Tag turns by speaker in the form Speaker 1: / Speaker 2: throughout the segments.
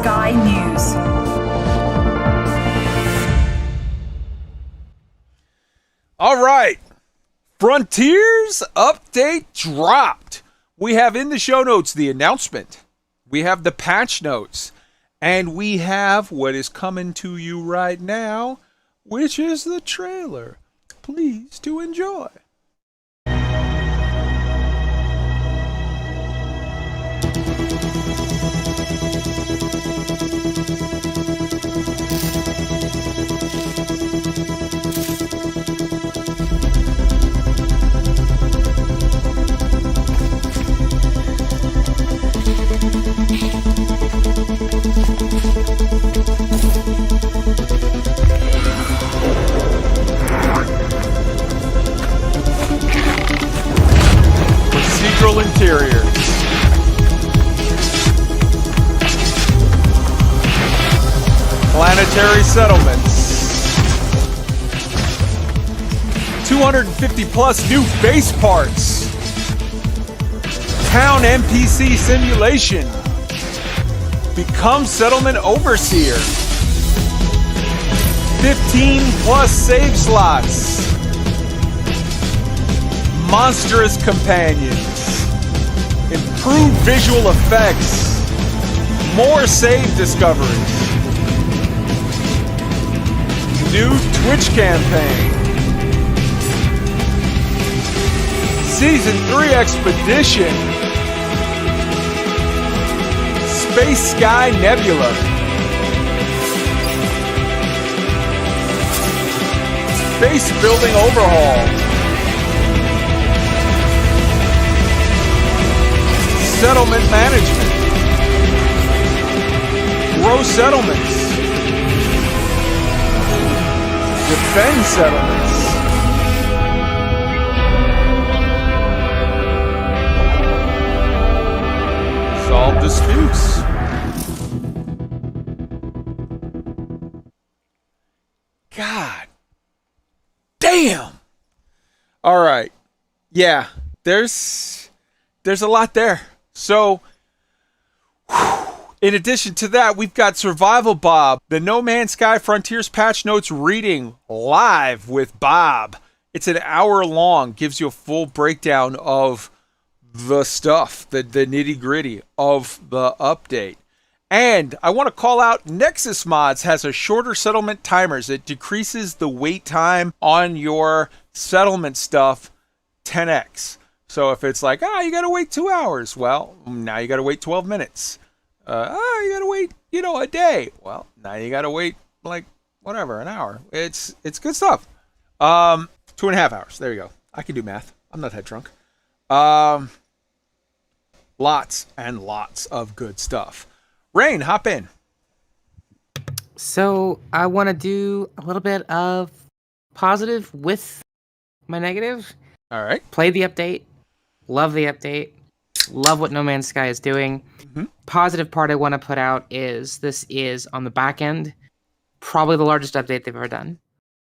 Speaker 1: Sky News.
Speaker 2: All right. Frontiers update dropped. We have in the show notes the announcement. We have the patch notes. And we have what is coming to you right now, which is the trailer. Please to enjoy. Procedural interiors. Planetary settlements. 250 plus new base parts. Town NPC simulation. Become settlement overseer. 15 plus save slots. Monstrous companions. Improved visual effects. More save discoveries. New Twitch campaign. Season 3 expedition. Space Sky Nebula. Base building overhaul. Settlement management. Grow settlements. Defend settlements. Solve disputes. God damn. All right. Yeah, there's a lot there. So, in addition to that, we've got Survival Bob, the No Man's Sky Frontiers patch notes reading live with Bob. It's an hour long, gives you a full breakdown of the stuff, the nitty gritty of the update. And I want to call out Nexus Mods has a shorter settlement timers. It decreases the wait time on your settlement stuff 10x. So if it's like, you got to wait 2 hours, well, now you got to wait 12 minutes. You got to wait, a day. Well, now you got to wait like whatever, an hour. It's good stuff. 2.5 hours. There you go. I can do math. I'm not that drunk. Lots and lots of good stuff. Rain, hop in.
Speaker 3: So I want to do a little bit of positive with my negative.
Speaker 2: All right.
Speaker 3: Played the update. Love the update. Love what No Man's Sky is doing.
Speaker 2: Mm-hmm.
Speaker 3: Positive part I want to put out is this is, on the back end, probably the largest update they've ever done.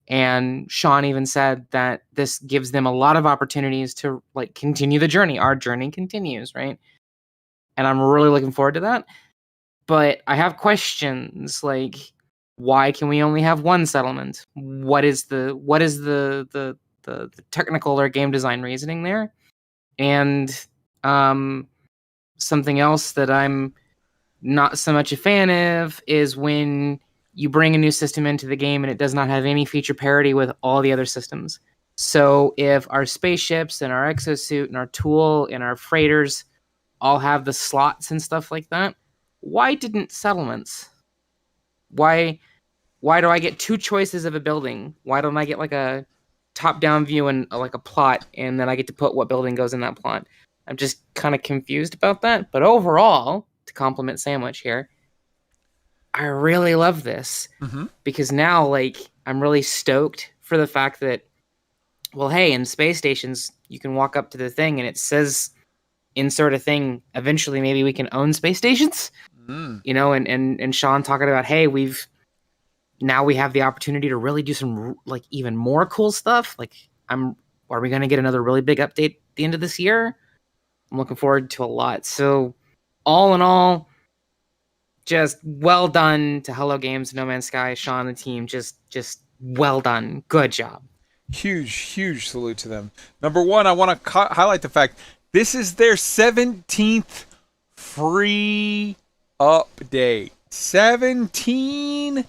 Speaker 3: And Sean even said that this gives them a lot of opportunities to continue the journey. Our journey continues, right? And I'm really looking forward to that. But I have questions like, why can we only have one settlement? What is the technical or game design reasoning there? And something else that I'm not so much a fan of is when you bring a new system into the game and it does not have any feature parity with all the other systems. So if our spaceships and our exosuit and our tool and our freighters all have the slots and stuff like that, why didn't settlements? Why do I get two choices of a building? Why don't I get like a top-down view and like a plot, and then I get to put what building goes in that plot? I'm just kind of confused about that. But overall, to compliment Sandwich here, I really love this because now, I'm really stoked for the fact that, well, hey, in space stations, you can walk up to the thing and it says, insert a thing. Eventually, maybe we can own space stations, and Sean talking about, hey, we have the opportunity to really do some even more cool stuff. Are we going to get another really big update at the end of this year? I'm looking forward to a lot. So all in all, just well done to Hello Games, No Man's Sky, Sean, and the team. Just well done. Good job.
Speaker 2: Huge salute to them. Number one, I want to highlight the fact this is their 17th free update. 17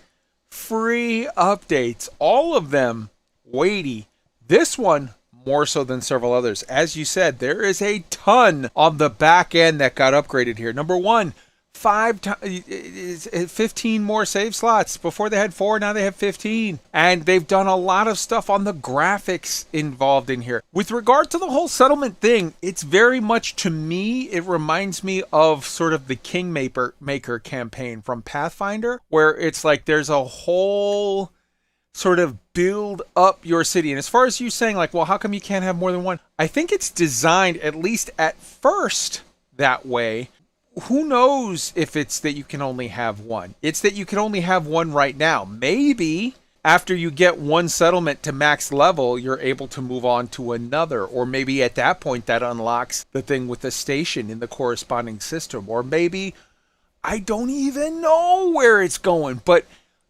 Speaker 2: free updates. All of them weighty. This one more so than several others. As you said, there is a ton on the back end that got upgraded here. Number one, 15 more save slots. Before they had 4, now they have 15. And they've done a lot of stuff on the graphics involved in here. With regard to the whole settlement thing, it's very much, to me, it reminds me of sort of the Kingmaker campaign from Pathfinder, where it's like there's a whole sort of build up your city. And as far as you saying like, well, how come you can't have more than one? I think it's designed, at least at first, that way. Who knows if it's that you can only have one? It's that you can only have one right now. Maybe after you get one settlement to max level, you're able to move on to another. Or maybe at that point that unlocks the thing with the station in the corresponding system. Or maybe, I don't even know where it's going. But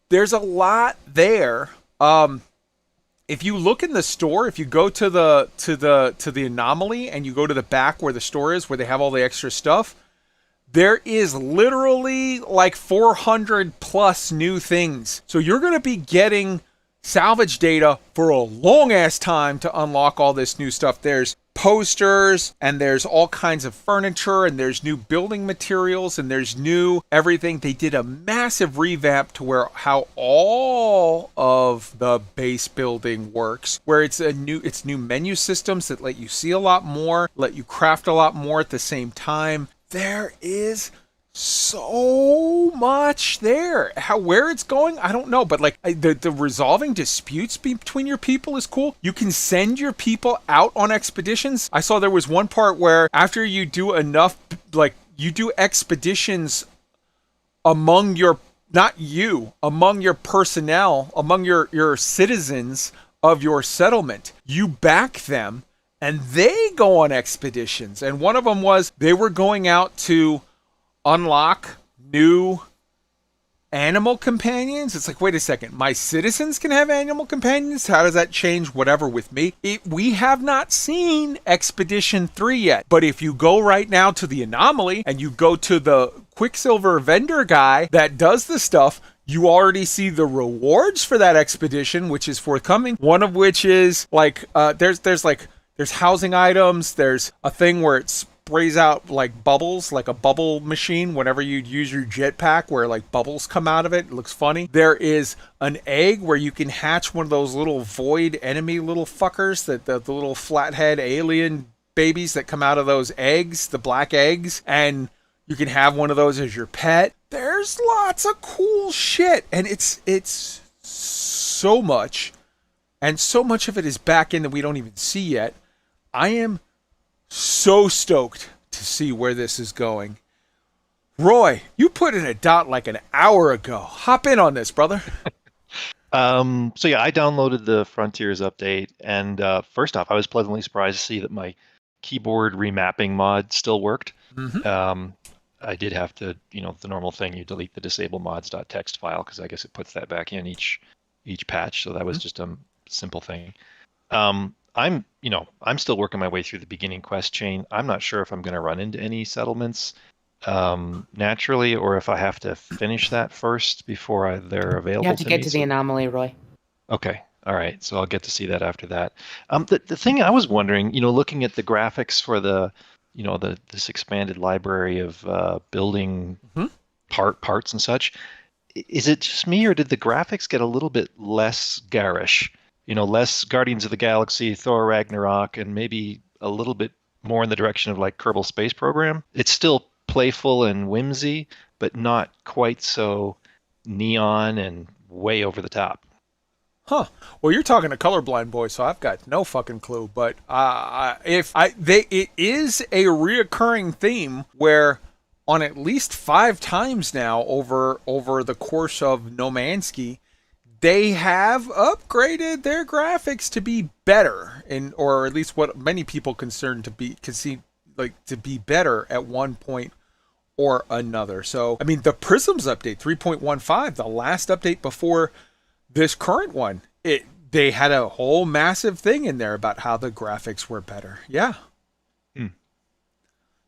Speaker 2: there's a lot there. If you look in the store, if you go to the anomaly and you go to the back where the store is, where they have all the extra stuff, there is literally like 400 plus new things. So you're going to be getting salvage data for a long ass time to unlock all this new stuff. There's posters and there's all kinds of furniture and there's new building materials and there's new everything. They did a massive revamp to where how all of the base building works, where it's new menu systems that let you see a lot more, let you craft a lot more at the same time. There is so much there. Where it's going, I don't know. But like the resolving disputes between your people is cool. You can send your people out on expeditions. I saw there was one part where after you do enough, like you do expeditions among your, among your personnel, among your citizens of your settlement. You back them. And they go on expeditions. And one of them was they were going out to unlock new animal companions. It's like, wait a second, my citizens can have animal companions? How does that change whatever with me? We have not seen Expedition 3 yet. But if you go right now to the anomaly and you go to the Quicksilver vendor guy that does the stuff, you already see the rewards for that expedition, which is forthcoming. One of which is like, there's housing items. There's a thing where it sprays out like bubbles, like a bubble machine whenever you use your jetpack where like bubbles come out of it. It looks funny. There is an egg where you can hatch one of those little void enemy little fuckers, that the little flathead alien babies that come out of those eggs, the black eggs, and you can have one of those as your pet. There's lots of cool shit, and it's so much, and so much of it is back in that we don't even see yet. I am so stoked to see where this is going. Roy, you put in a dot like an hour ago. Hop in on this, brother.
Speaker 1: So yeah, I downloaded the Frontiers update, and first off, I was pleasantly surprised to see that my keyboard remapping mod still worked. Mm-hmm. I did have to, the normal thing, you delete the disable mods.txt file, because I guess it puts that back in each patch. So that was just a simple thing. I'm still working my way through the beginning quest chain. I'm not sure if I'm going to run into any settlements naturally, or if I have to finish that first before they're available.
Speaker 3: You have to get to the anomaly, Roy.
Speaker 1: Okay. All right. So I'll get to see that after that. The thing I was wondering, looking at the graphics for this expanded library of building parts and such, is it just me, or did the graphics get a little bit less garish? Less Guardians of the Galaxy, Thor Ragnarok, and maybe a little bit more in the direction of like Kerbal Space Program. It's still playful and whimsy, but not quite so neon and way over the top.
Speaker 2: Huh. Well, you're talking to colorblind boy, so I've got no fucking clue. But it is a reoccurring theme where on at least 5 times now over the course of No Man's Sky, they have upgraded their graphics to be better, or at least what many people concern to be better at one point or another. So, I mean, the Prisms update 3.15, the last update before this current one, they had a whole massive thing in there about how the graphics were better. Yeah.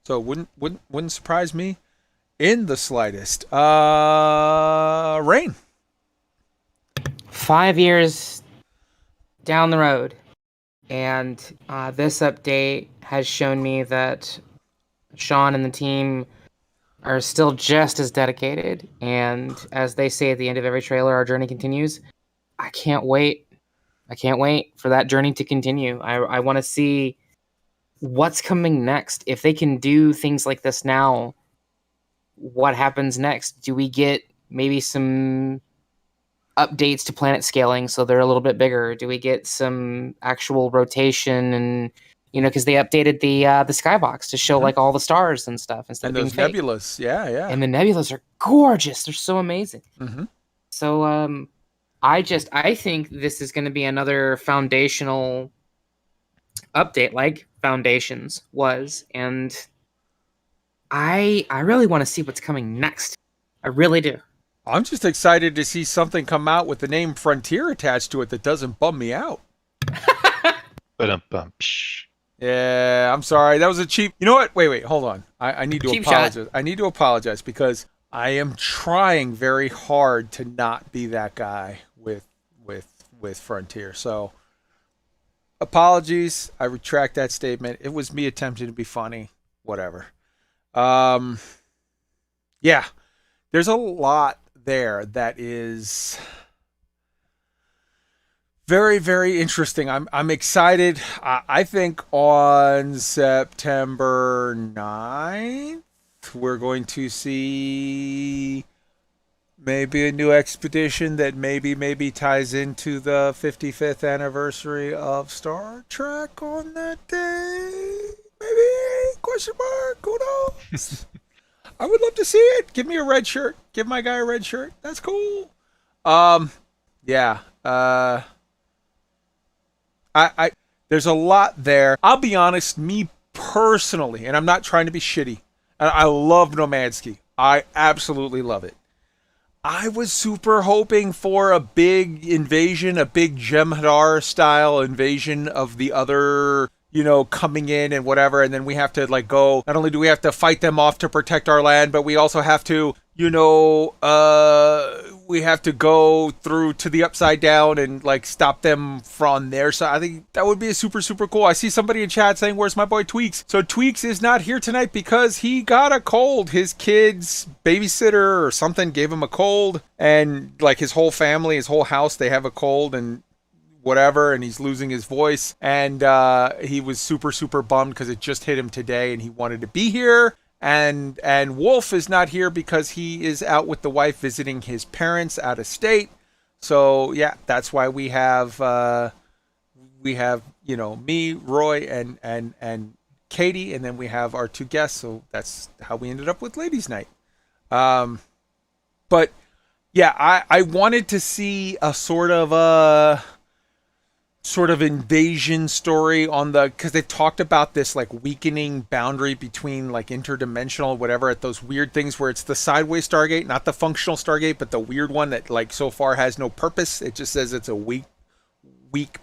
Speaker 2: So wouldn't surprise me in the slightest. Rain.
Speaker 3: 5 years down the road, and this update has shown me that Sean and the team are still just as dedicated. And as they say at the end of every trailer, our journey continues. I can't wait. I can't wait for that journey to continue. I want to see what's coming next. If they can do things like this now, what happens next? Do we get maybe some updates to planet scaling so they're a little bit bigger? Do we get some actual rotation? And because they updated the skybox to show like all the stars and stuff instead
Speaker 2: And
Speaker 3: of
Speaker 2: those
Speaker 3: being fake.
Speaker 2: nebulas, yeah.
Speaker 3: And the nebulas are gorgeous. They're so amazing. So I think this is going to be another foundational update like Foundations was, and I really want to see what's coming next. I really do.
Speaker 2: I'm just excited to see something come out with the name Frontier attached to it that doesn't bum me out. Yeah, I'm sorry. That was a cheap. You know what? Wait, hold on. I need to apologize. Shot. I need to apologize because I am trying very hard to not be that guy with Frontier. So apologies. I retract that statement. It was me attempting to be funny. Whatever. Yeah. There's a lot there that is very, very interesting. I'm excited. I think on September 9th, we're going to see maybe a new expedition that maybe ties into the 55th anniversary of Star Trek on that day. Maybe? Question mark? Who knows? I would love to see it. Give me a red shirt. Give my guy a red shirt. That's cool. Yeah. I there's a lot there. I'll be honest, me personally, and I'm not trying to be shitty. I love Nomadsky. I absolutely love it. I was super hoping for a big invasion, a big Jem'Hadar style invasion of the other, coming in and whatever, and then we have to go, not only do we have to fight them off to protect our land, but we also have to, we have to go through to the Upside Down and stop them from there. So I think that would be a super, super cool. I see somebody in chat saying, where's my boy Tweaks? So Tweaks is not here tonight because he got a cold. His kid's babysitter or something gave him a cold, and his whole family, his whole house, they have a cold and whatever, and he's losing his voice, and he was super, super bummed because it just hit him today and he wanted to be here. And Wolf is not here because he is out with the wife visiting his parents out of state. So yeah, that's why we have me, Roy, and Katie, and then we have our two guests. So that's how we ended up with Ladies' Night. But yeah, I wanted to see a sort of invasion story on because they've talked about this weakening boundary between interdimensional whatever at those weird things where it's the sideways Stargate, not the functional Stargate, but the weird one that so far has no purpose. It just says it's a weak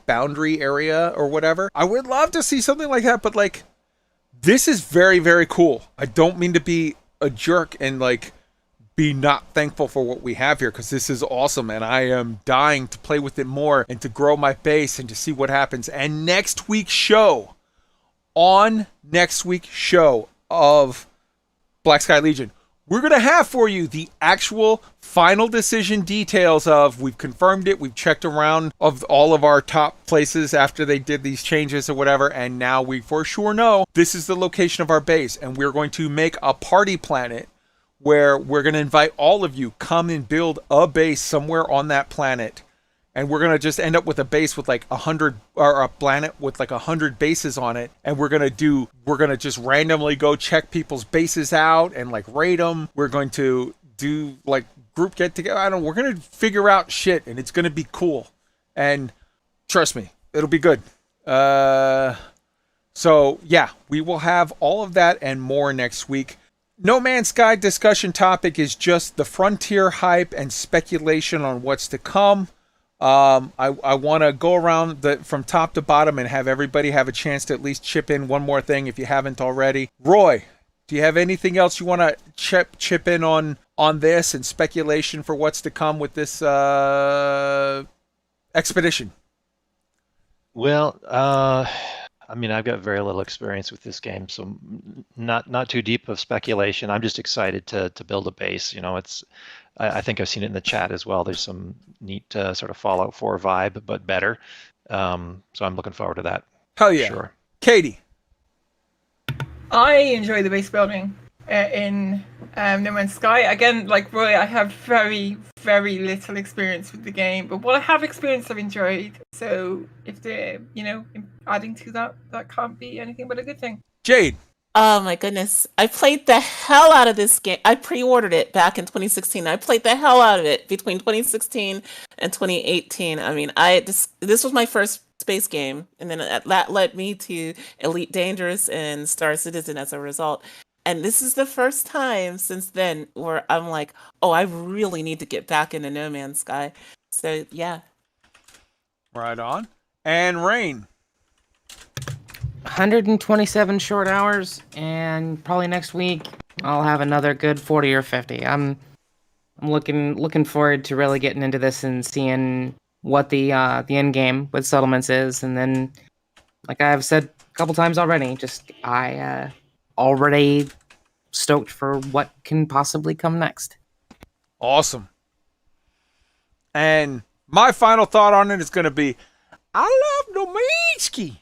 Speaker 2: boundary area or whatever. I would love to see something like that, but this is very, very cool. I don't mean to be a jerk and be not thankful for what we have here, because this is awesome and I am dying to play with it more and to grow my base and to see what happens. And next week's show of Black Sky Legion, we're going to have for you the actual final decision details of, we've confirmed it, we've checked around of all of our top places after they did these changes or whatever, and now we for sure know this is the location of our base, and we're going to make a party planet where we're going to invite all of you, come and build a base somewhere on that planet. And we're going to just end up with a base with 100, or a planet with 100 bases on it. And we're going to just randomly go check people's bases out and raid them. We're going to do group get together. We're going to figure out shit, and it's going to be cool. And trust me, it'll be good. So yeah, we will have all of that and more next week. No Man's Sky discussion topic is just the frontier hype and speculation on what's to come. I want to go around from top to bottom and have everybody have a chance to at least chip in one more thing if you haven't already. Roy, do you have anything else you want to chip in on this and speculation for what's to come with this expedition?
Speaker 1: Well, I mean, I've got very little experience with this game, so not too deep of speculation. I'm just excited to build a base. You know, I think I've seen it in the chat as well. There's some neat sort of Fallout 4 vibe, but better. So I'm looking forward to that.
Speaker 2: Hell yeah.
Speaker 1: Sure.
Speaker 2: Katie.
Speaker 4: I enjoy the base building in No Man's Sky. Again, like Roy, I have very, very little experience with the game, but what I have experienced, I've enjoyed. So if they're, adding to that, that can't be anything but a good thing.
Speaker 2: Jade.
Speaker 5: Oh my goodness. I played the hell out of this game. I pre-ordered it back in 2016. I played the hell out of it between 2016 and 2018. I mean, this was my first space game, and then that led me to Elite Dangerous and Star Citizen as a result. And this is the first time since then where I'm like, oh, I really need to get back into No Man's Sky. So, yeah.
Speaker 2: Right on. And Rain.
Speaker 3: 127 short hours, and probably next week I'll have another good 40 or 50. I'm looking forward to really getting into this and seeing what the end game with settlements is, and then, like I've said a couple times already, I already stoked for what can possibly come next.
Speaker 2: Awesome. And my final thought on it is going to be, I love Nomansky.